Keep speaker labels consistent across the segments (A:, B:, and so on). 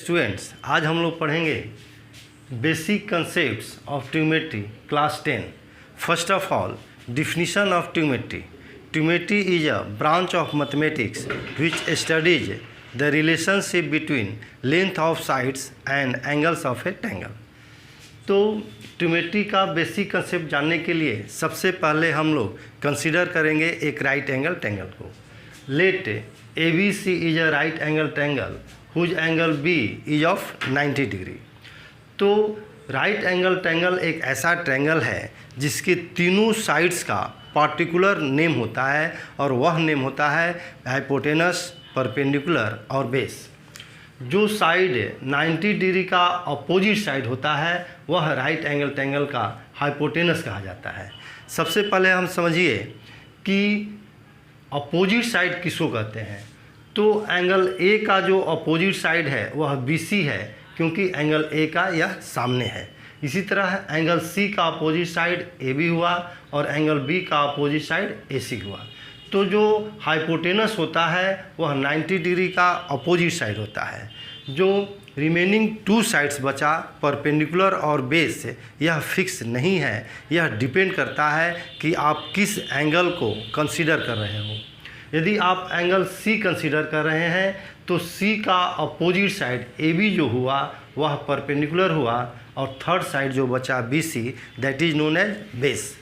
A: Students, आज हम लोग पढ़ेंगे basic concepts of trigonometry class 10। First of all, definition of trigonometry. Trigonometry is a branch of mathematics which studies the relationship between length of sides and angles of A triangle. तो trigonometry का basic concept जानने के लिए सबसे पहले हम लोग consider करेंगे एक राइट एंगल ट्रायंगल को। Let ABC is a right angle triangle whose angle B is of 90 degree. तो राइट एंगल ट्रायंगल एक ऐसा ट्रायंगल है जिसके तीनों साइड्स का पार्टिकुलर नेम होता है और वह नेम होता है हाइपोटेनस, परपेंडिकुलर और बेस। जो साइड 90 डिग्री का अपोजिट साइड होता है वह राइट एंगल ट्रायंगल का हाइपोटेनस कहा जाता है। सबसे पहले हम समझिए कि अपोजिट साइड किसको कहते हैं। तो एंगल ए का जो अपोजिट साइड है वह BC है, क्योंकि एंगल ए का यह सामने है। इसी तरह एंगल C का अपोजिट साइड AB हुआ और एंगल B का अपोजिट साइड AC हुआ। तो जो हाइपोटेनस होता है वह 90 डिग्री का अपोजिट साइड होता है। जो रिमेनिंग टू साइड्स बचा परपेंडिकुलर और बेस, यह फिक्स नहीं है, यह डिपेंड करता है कि आप किस एंगल को कंसीडर कर रहे हो। यदि आप एंगल C कंसीडर कर रहे हैं तो C का अपोजिट साइड AB जो हुआ वह परपेंडिकुलर हुआ और थर्ड साइड जो बचा BC that is known as base,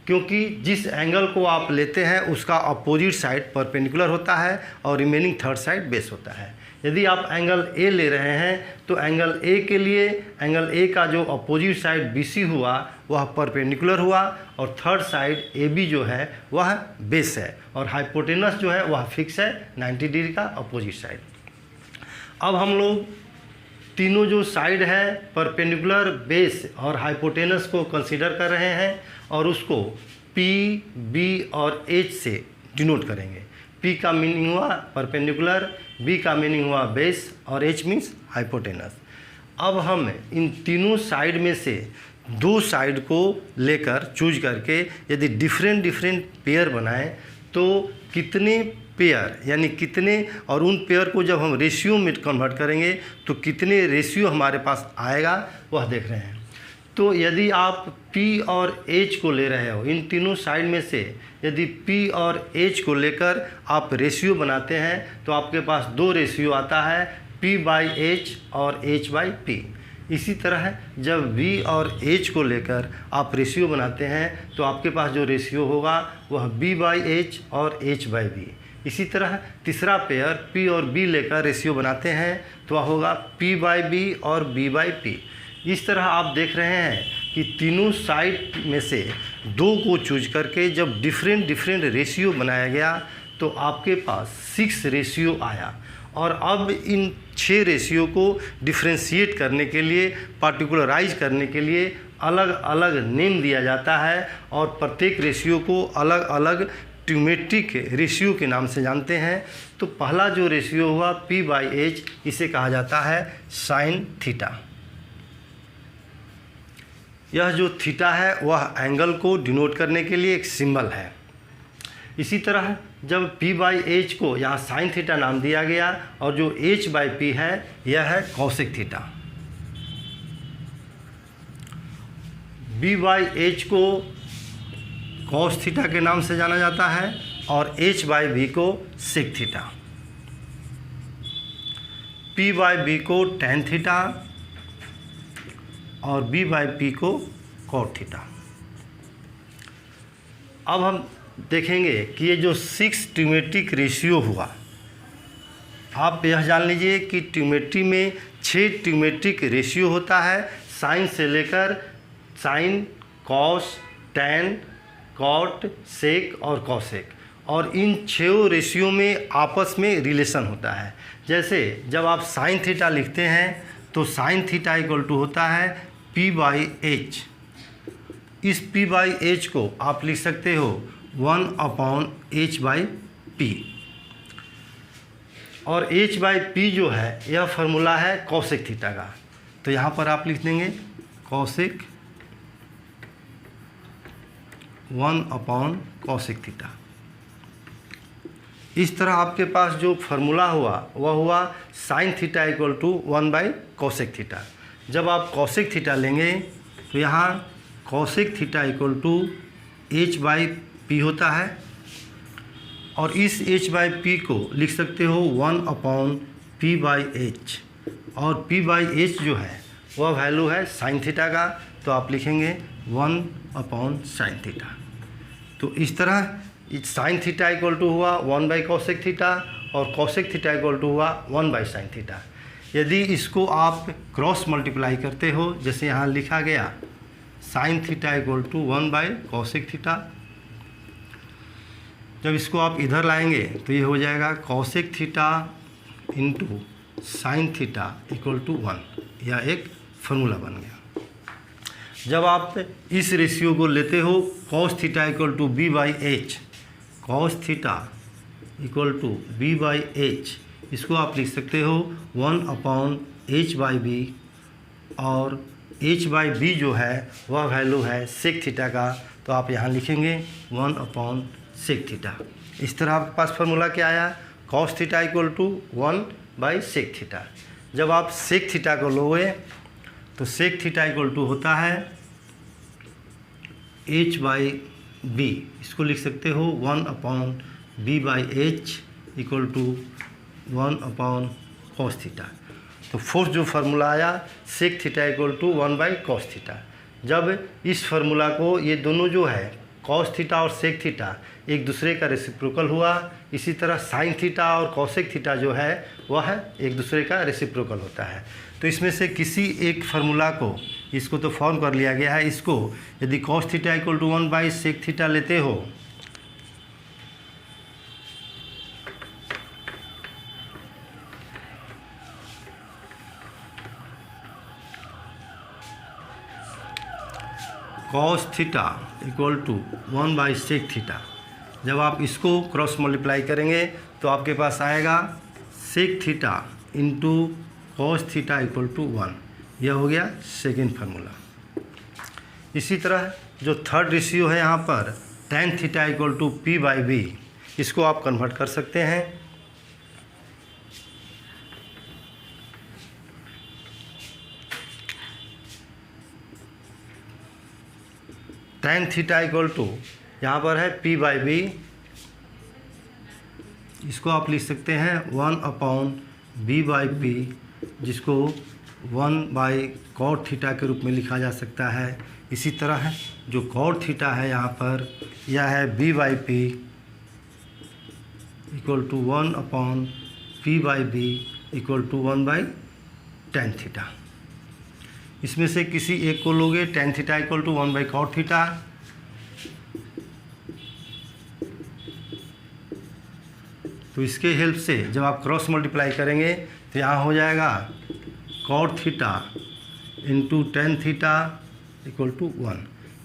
A: क्योंकि जिस एंगल को आप लेते हैं उसका अपोजिट साइड परपेंडिकुलर होता है और रिमेनिंग थर्ड साइड बेस होता है। यदि आप एंगल A ले रहे हैं तो एंगल A के लिए एंगल A का जो अपोजिट साइड BC हुआ वह परपेंडिकुलर हुआ और थर्ड साइड AB जो है वह बेस है और हाइपोटेनस जो है वह फिक्स है 90 डिग्री का अपोजिट साइड। अब हम लोग तीनों जो साइड है परपेंडिकुलर, बेस और हाइपोटेनस को कंसीडर कर रहे हैं और उसको P, B और H से डिनोट करेंगे। P का मीनिंग हुआ परपेंडिकुलर, B का मीनिंग हुआ बेस और H मीन्स हाइपोटेनस। अब हम इन तीनों साइड में से दो साइड को लेकर चूज करके यदि डिफरेंट पेयर बनाएं तो कितने पेयर यानी कितने, और उन पेयर को जब हम रेशियो में कन्वर्ट करेंगे तो कितने रेशियो हमारे पास आएगा वह देख रहे हैं। तो यदि आप P और H को ले रहे हो, इन तीनों साइड में से यदि P और H को लेकर आप रेशियो बनाते हैं तो आपके पास दो रेशियो आता है, P/H और H/P। इसी तरह जब B और H को लेकर आप रेशियो बनाते हैं तो आपके पास जो रेशियो होगा वह B/H और H/B। इसी तरह तीसरा पेयर P और B लेकर रेशियो बनाते हैं तो वह होगा P/B और B/P। इस तरह आप देख रहे हैं कि तीनों साइड में से दो को चूज करके जब डिफरेंट रेशियो बनाया गया तो आपके पास 6 रेशियो आया। और अब इन 6 रेशियो को डिफ्रेंशिएट करने के लिए, पार्टिकुलराइज करने के लिए अलग अलग नेम दिया जाता है और प्रत्येक रेशियो को अलग अलग ट्रिग्नोमेट्रिक रेशियो के नाम से जानते हैं। तो पहला जो रेशियो हुआ P/H, इसे कहा जाता है साइन थीटा। यह जो थीटा है वह एंगल को डिनोट करने के लिए एक सिंबल है। इसी तरह जब P/H को यहाँ साइन थीटा नाम दिया गया और जो H/P है यह है कॉसेक थीटा। B/H को कॉस थीटा के नाम से जाना जाता है और H/B को सेक थीटा। P/B को टैन थीटा और B/P को कॉट थीटा। अब हम देखेंगे कि ये जो 6 ट्रिग्नोमेट्रिक रेशियो हुआ, आप यह जान लीजिए कि ट्रिग्नोमेट्री में 6 ट्रिग्नोमेट्रिक रेशियो होता है, साइन से लेकर साइन, कॉस, टैन, कॉट, सेक और कॉसेक। और इन 6 रेशियो में आपस में रिलेशन होता है। जैसे जब आप साइन थीटा लिखते हैं तो साइन थीटा इक्वल टू होता है P/H। इस P/H को आप लिख सकते हो 1/H/P। और H/P जो है यह फार्मूला है कॉसेक थीटा का। तो यहाँ पर आप लिख देंगे कॉसेक 1/कॉसेक थीटा। इस तरह आपके पास जो फार्मूला हुआ वह हुआ sine theta equal to 1 / cosec theta. जब आप कोसेक थीटा लेंगे तो यहाँ cosec theta equal to h/p होता है, और इस h/p को लिख सकते हो 1/p/h, और p/h जो है वह वैल्यू है साइन थीटा का, तो आप लिखेंगे 1/sin थीटा। तो इस तरह साइन थीटा इक्वल टू हुआ 1 / कोसेक थीटा, और कोसेक थीटा इक्वल टू हुआ 1/sin थीटा। यदि इसको आप क्रॉस मल्टीप्लाई करते हो, जैसे यहाँ लिखा गया sine theta equal to 1 / cosec theta, जब इसको आप इधर लाएंगे तो ये हो जाएगा cosec theta into sine theta equal to 1। यह एक फार्मूला बन गया। जब आप इस रेशियो को लेते हो cos theta equal to b/h, cos theta equal to b/h, इसको आप लिख सकते हो 1/h/b, और h/b जो है वह वैल्यू है सेक थीटा का, तो आप यहाँ लिखेंगे 1/sec थीटा। इस तरह आपके पास फार्मूला क्या आया, cos theta equal to 1/sec theta. जब आप सेक थीटा को लोगे तो सेक थीटा इक्वल टू होता है h/b, इसको लिख सकते हो 1/b/h equal to 1/cos theta. तो फोर्थ जो फार्मूला आया sec theta equal to 1/cos theta. जब इस फार्मूला को ये दोनों जो है cos थीटा और सेक थीटा एक दूसरे का रेसिप्रोकल हुआ, इसी तरह साइन थीटा और कोसेक थीटा जो है वह एक दूसरे का रेसिप्रोकल होता है। तो इसमें से किसी एक फार्मूला को, इसको तो फॉर्म कर लिया गया है, इसको यदि cos theta equal to 1/sec theta लेते हो cos theta equal to 1/sec theta, जब आप इसको क्रॉस मल्टीप्लाई करेंगे तो आपके पास आएगा sec theta into cos theta equal to 1। यह हो गया सेकेंड फार्मूला। इसी तरह जो थर्ड रेशियो है यहाँ पर tan theta equal to p/b, इसको आप कन्वर्ट कर सकते हैं। tan थीटा इक्वल टू यहाँ पर है p/b, इसको आप लिख सकते हैं 1/b/p, जिसको 1/cot थीटा के रूप में लिखा जा सकता है। इसी तरह जो cot थीटा है यहाँ पर यह है b/p equal to 1/p/b equal to 1/tan theta. इसमें से किसी एक को लोगे tan theta equal to 1/cot theta, तो इसके हेल्प से जब आप क्रॉस मल्टीप्लाई करेंगे तो यहाँ हो जाएगा cot theta into tan theta equal to 1।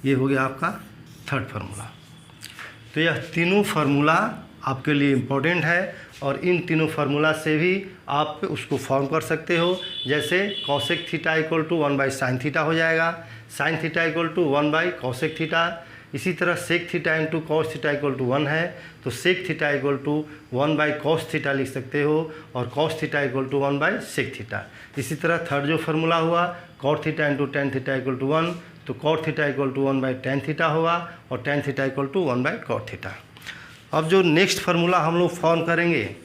A: ये हो गया आपका थर्ड फार्मूला। तो यह तीनों फार्मूला आपके लिए इम्पोर्टेंट है, और इन तीनों फार्मूला से भी आप उसको फॉर्म कर सकते हो। जैसे cosec theta equal to 1/sin theta हो जाएगा, साइन थीटा इक्वल टू 1/कोसेक थीटा। इसी तरह sec theta into cos theta equal to 1 है, तो sec theta equal to 1/cos theta लिख सकते हो, और cos theta equal to 1/sec theta. इसी तरह थर्ड जो फार्मूला हुआ cot theta into tan theta equal to 1, तो cot theta equal to 1/tan theta होगा, और tan theta equal to 1/cot theta. अब जो नेक्स्ट फार्मूला हम लोग फॉर्म करेंगे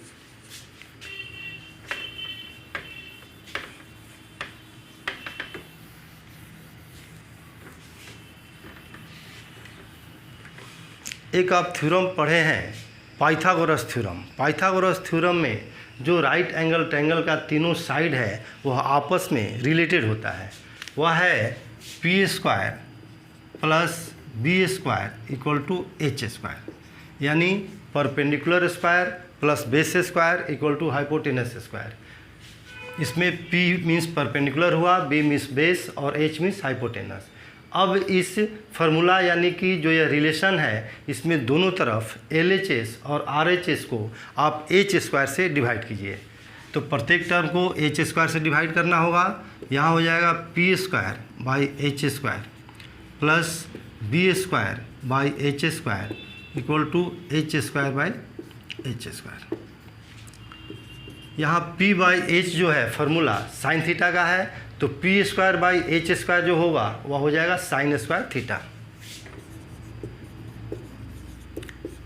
A: एक आप थ्योरम पढ़े हैं पाइथागोरस थ्योरम। पाइथागोरस थ्योरम में जो राइट एंगल ट्रायंगल का तीनों साइड है वह आपस में रिलेटेड होता है। वह है p² plus b² equal to h², यानी perpendicular square plus base square equal to hypotenuse square. इसमें p मीन्स परपेंडिकुलर हुआ, b मीन्स बेस और h मीन्स हाइपोटेनस। अब इस फार्मूला यानी कि जो यह रिलेशन है इसमें दोनों तरफ LHS और RHS को आप h² से डिवाइड कीजिए। तो प्रत्येक टर्म को h² से डिवाइड करना होगा। यहाँ हो जाएगा p²/h² plus b² h² equal to h² H square. यहाँ पी बाई एच जो है फार्मूला साइन थीटा का है, तो P square by H square जो होगा वह हो जाएगा sine square theta,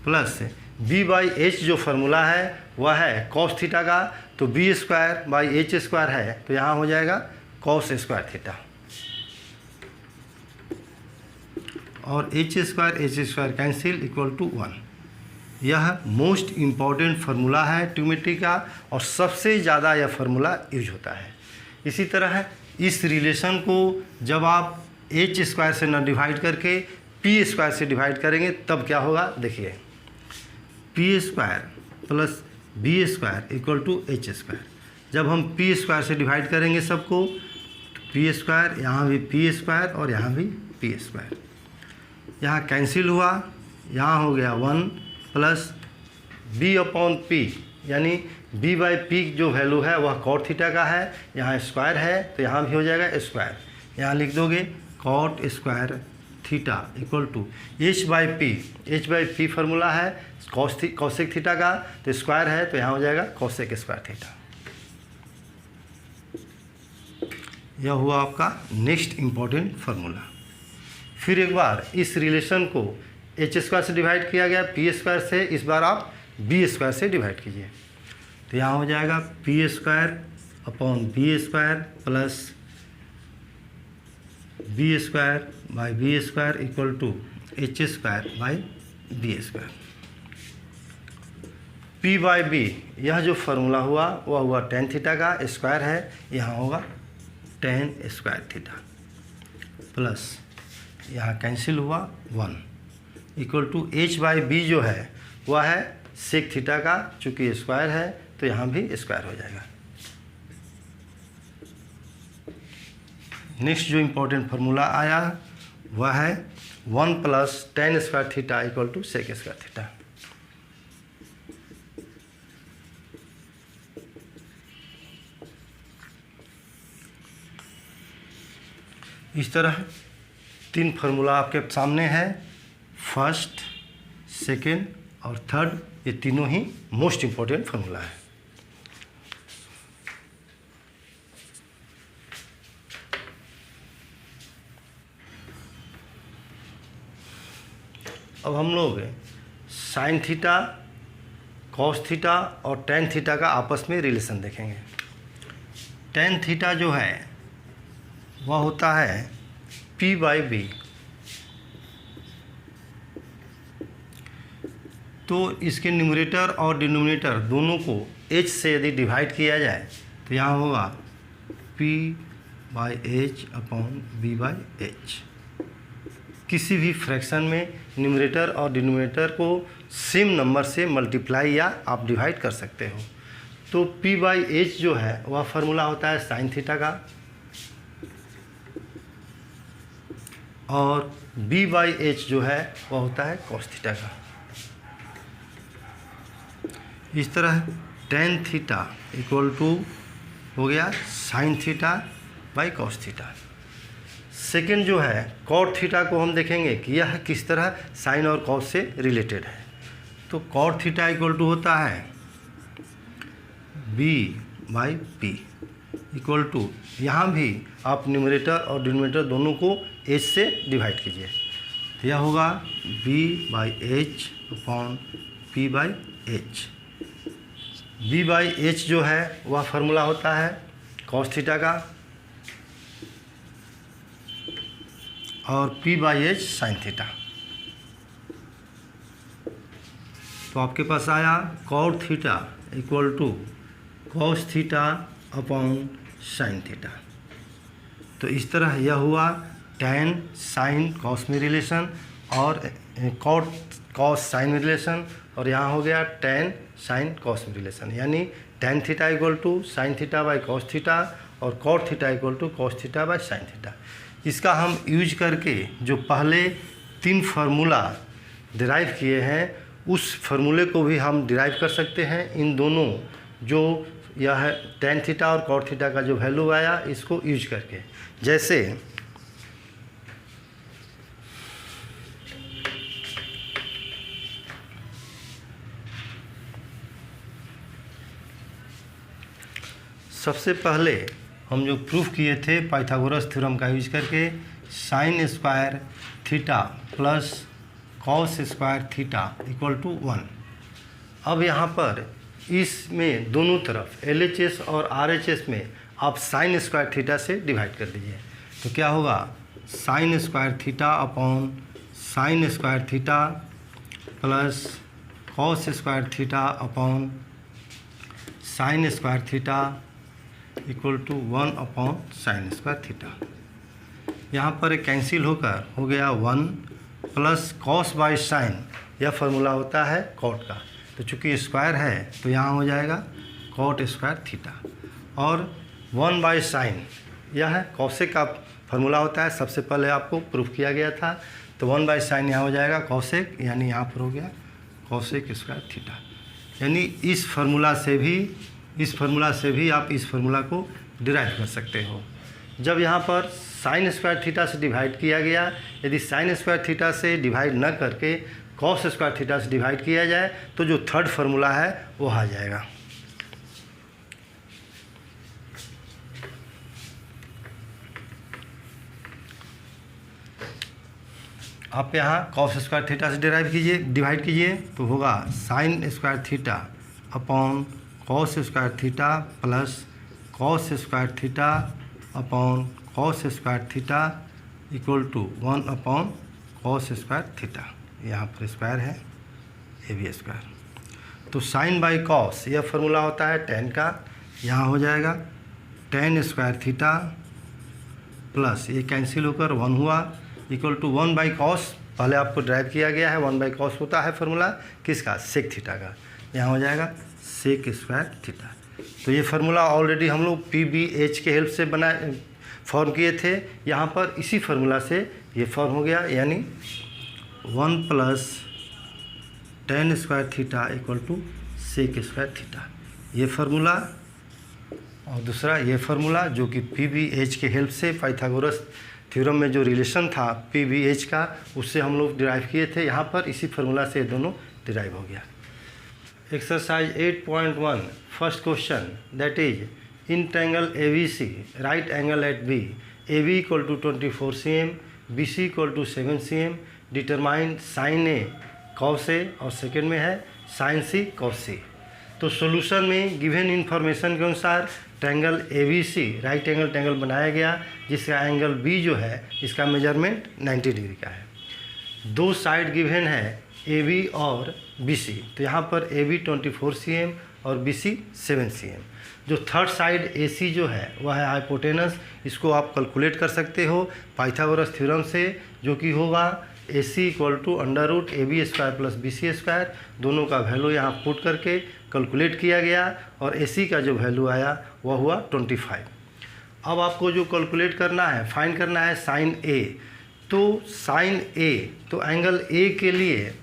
A: plus B by H जो फार्मूला है वह है कॉस थीटा का, तो B square by H square है, तो यहाँ हो जाएगा कॉस स्क्वायर थीटा, और H square cancel equal to 1। यह मोस्ट इम्पॉर्टेंट फार्मूला है ट्यूमेट्री का, और सबसे ज़्यादा यह फार्मूला यूज होता है। इसी तरह इस रिलेशन को जब आप एच स्क्वायर से न डिवाइड करके पी स्क्वायर से डिवाइड करेंगे तब क्या होगा, देखिए P square plus B square equal to H square. जब हम पी स्क्वायर से डिवाइड करेंगे सबको, पी स्क्वायर, यहाँ भी पी स्क्वायर और यहाँ भी पी स्क्वायर, यहाँ कैंसिल हुआ, यहाँ हो गया 1 प्लस बी अपॉन पी, यानी बी बाई पी जो वैल्यू है वह कॉट थीटा का है, यहाँ स्क्वायर है तो यहाँ भी हो जाएगा स्क्वायर, यहाँ लिख दोगे cot square theta equal to H by P formula है कॉसेक थीटा का, तो स्क्वायर है तो यहाँ हो जाएगा कॉसेक स्क्वायर थीटा। यह हुआ आपका नेक्स्ट इम्पॉर्टेंट फार्मूला। फिर एक बार इस रिलेशन को एच स्क्वायर से डिवाइड किया गया पी स्क्वायर से, इस बार आप बी स्क्वायर से डिवाइड कीजिए, तो यहाँ हो जाएगा P square upon B square plus B square by B square equal to H square by B square. P by B यह जो फार्मूला हुआ वह हुआ टेन थीटा का, स्क्वायर है, यहाँ होगा टेन स्क्वायर थीटा, प्लस यहाँ कैंसिल हुआ 1 equal to H by B जो है वह है सेक थीटा का, चूँकि स्क्वायर है तो यहाँ भी स्क्वायर हो जाएगा। नेक्स्ट जो इम्पोर्टेंट फार्मूला आया वह है 1 plus tan square theta equal to sec square theta. इस तरह 3 फार्मूला आपके सामने है, फर्स्ट, सेकेंड और थर्ड, ये तीनों ही मोस्ट इम्पोर्टेंट फार्मूला है। अब हम लोग साइन थीटा, कॉस थीटा और टेन थीटा का आपस में रिलेशन देखेंगे। टेन थीटा जो है वह होता है पी बाई बी, तो इसके न्यूमरेटर और डिनोमिनेटर दोनों को h से यदि डिवाइड किया जाए तो यहाँ होगा p by H upon b by H. किसी भी फ्रैक्शन में न्यूमरेटर और डिनोमिनेटर को सेम नंबर से मल्टीप्लाई या आप डिवाइड कर सकते हो। तो p बाई एच जो है वह फार्मूला होता है साइन थीटा का, और b बाई एच जो है वह होता है कॉस थीटा का। इस तरह टेन थीटा इक्वल टू हो गया sine theta by cos theta. Second जो है कॉट थीटा को हम देखेंगे कि यह किस तरह साइन और कॉस से रिलेटेड है। तो कॉट थीटा इक्वल टू होता है B by P equal to, यहाँ भी आप न्यूमरेटर और डिनोमिनेटर दोनों को एच से डिवाइड कीजिए, तो यह होगा B by H upon P by H. B by H जो है वह फार्मूला होता है कॉस थीटा का, और P by H sine theta. तो आपके पास आया cot theta equal to cos theta upon sine theta. तो इस तरह यह हुआ टेन साइन कॉस में रिलेशन और कॉट कॉस साइन में रिलेशन, और यहाँ हो गया टेन साइन कॉस में रिलेशन, यानी tan theta equal to sine theta by cos theta और cot theta equal to cos theta by sine theta. इसका हम यूज करके जो पहले 3 फार्मूला डिराइव किए हैं उस फार्मूले को भी हम डिराइव कर सकते हैं। इन दोनों जो यह है टेन थीटा और कॉट थीटा का जो वैल्यू आया इसको यूज करके, जैसे सबसे पहले हम जो प्रूफ किए थे पाइथागोरस थ्योरम का यूज करके, sine square theta plus cos square theta equal to 1। अब यहाँ पर इसमें दोनों तरफ LHS और RHS में आप साइन स्क्वायर थीटा से डिवाइड कर दीजिए। तो क्या होगा, sine square theta upon sine square theta plus cos square theta upon sine square theta equal to 1 upon sine square theta. यहाँ पर कैंसिल होकर हो गया 1 प्लस कॉस बाई साइन, यह फार्मूला होता है कॉट का, तो चूँकि स्क्वायर है तो यहाँ हो जाएगा कॉट स्क्वायर थीटा, और 1 बाई साइन यह है कॉसेक का फार्मूला होता है, सबसे पहले आपको प्रूफ किया गया था। तो 1 बाई साइन यहाँ हो जाएगा कॉसेक, यानी यहाँ पर हो गया कॉसेक स्क्वायर थीटा। यानी इस फार्मूला से भी आप इस फार्मूला को डिराइव कर सकते हो। जब यहाँ पर साइन स्क्वायर थीटा से डिवाइड किया गया, यदि साइन स्क्वायर थीटा से डिवाइड न करके कॉस स्क्वायर थीटा से डिवाइड किया जाए तो जो थर्ड फार्मूला है वो आ जाएगा। आप यहाँ कॉस स्क्वायर थीटा से डिवाइड कीजिए तो होगा sine square theta upon cos square theta plus cos square theta upon cos square theta equal to 1 upon cos square theta. यहाँ पर स्क्वायर है, ये भी स्क्वायर। तो साइन बाई कॉस यह फार्मूला होता है tan का, यहाँ हो जाएगा tan स्क्वायर थीटा प्लस ये कैंसिल होकर 1 हुआ इक्वल टू 1 बाई कॉस, पहले आपको ड्राइव किया गया है 1 बाई कॉस होता है फार्मूला किसका, सेक थीटा का, यहाँ हो जाएगा सेक स्क्वायर थीटा। तो ये फार्मूला ऑलरेडी हम लोग PBH के हेल्प से फॉर्म किए थे, यहाँ पर इसी फार्मूला से ये फॉर्म हो गया, यानी 1 plus tan square theta equal to sec square theta, ये फार्मूला। और दूसरा ये फार्मूला जो कि PBH के हेल्प से पाइथागोरस थ्योरम में जो रिलेशन था PBH का, उससे हम लोग डिराइव किए थे, यहाँ पर इसी फार्मूला से दोनों डिराइव हो गया। Exercise 8.1 first question, that is in triangle ABC right angle at B, AB equal to 24 cm, BC equal to 7 cm, determine sine A cos A, और सेकेंड में है साइन C कॉस C। तो solution में given information के अनुसार triangle ABC right angle triangle बनाया गया, जिसका एंगल B जो है इसका मेजरमेंट 90 डिग्री का है। दो साइड गिवन है AB और BC, तो यहाँ पर AB 24 cm और BC 7 cm। जो थर्ड साइड AC जो है वह है हाइपोटेनस, इसको आप कैलकुलेट कर सकते हो पाइथागोरस थ्योरम से, जो कि होगा AC equal to under root AB square plus BC square. दोनों का वैल्यू यहाँ पुट करके कैलकुलेट किया गया और AC का जो वैल्यू आया वह हुआ 25। अब आपको जो कैलकुलेट करना है, फाइंड करना है साइन A। तो साइन A, तो एंगल A के लिए,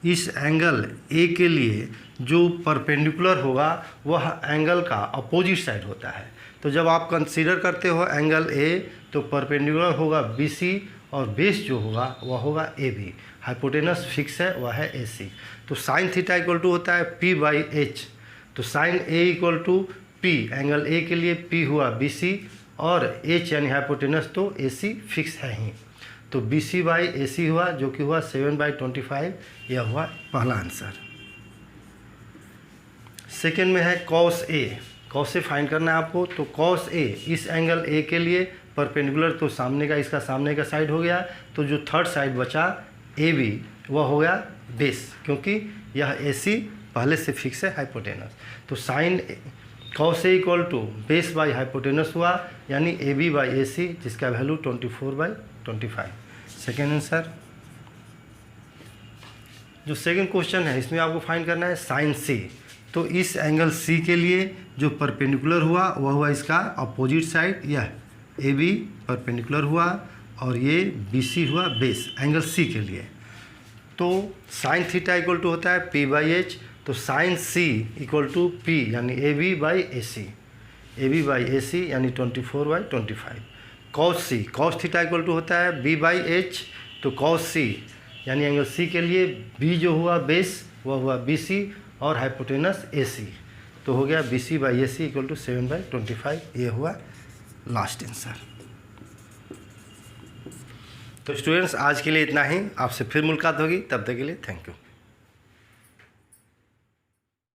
A: इस एंगल A के लिए जो परपेंडिकुलर होगा वह एंगल का अपोजिट साइड होता है। तो जब आप कंसीडर करते हो एंगल A, तो परपेंडिकुलर होगा BC और बेस जो होगा वह होगा AB। हाइपोटेनस फिक्स है, वह है AC। तो साइन थीटा इक्वल टू होता है P बाई H। तो sine A equal to P, angle A के लिए P हुआ BC और H यानी हाइपोटेनस, तो AC फिक्स है ही। तो BC बाई AC हुआ, जो कि हुआ 7/25, यह हुआ पहला आंसर। सेकेंड में है cos A। Cos A find करना है आपको। तो कॉस A, इस एंगल A के लिए परपेंडिकुलर, तो सामने का, इसका सामने का साइड हो गया। तो जो थर्ड साइड बचा AB, वह हो गया बेस, क्योंकि यह AC पहले से फिक्स है हाइपोटेनस। तो sine cos A equal to base by hypotenuse हुआ, यानी AB बाई AC, जिसका वैल्यू 24/25। Second answer. जो सेकेंड क्वेश्चन है इसमें आपको फाइंड करना है साइन C। तो इस एंगल C के लिए जो परपेंडिकुलर हुआ वह हुआ इसका अपोजिट साइड, यह AB परपेंडिकुलर हुआ और ये BC हुआ बेस एंगल C के लिए। तो साइन थीटा इक्वल टू होता है P बाई H। तो sine C equal to P यानी AB by AC, AB by AC यानी 24/25। Cos C, cos theta equal to होता है B बाई H। तो कॉस C यानी एंगल C के लिए B जो हुआ बेस वह हुआ BC और हाइपोटेनस AC। तो हो गया BC/AC = 7/25। ये हुआ लास्ट आंसर। तो स्टूडेंट्स आज के लिए इतना ही, आपसे फिर मुलाकात होगी, तब तक के लिए थैंक यू।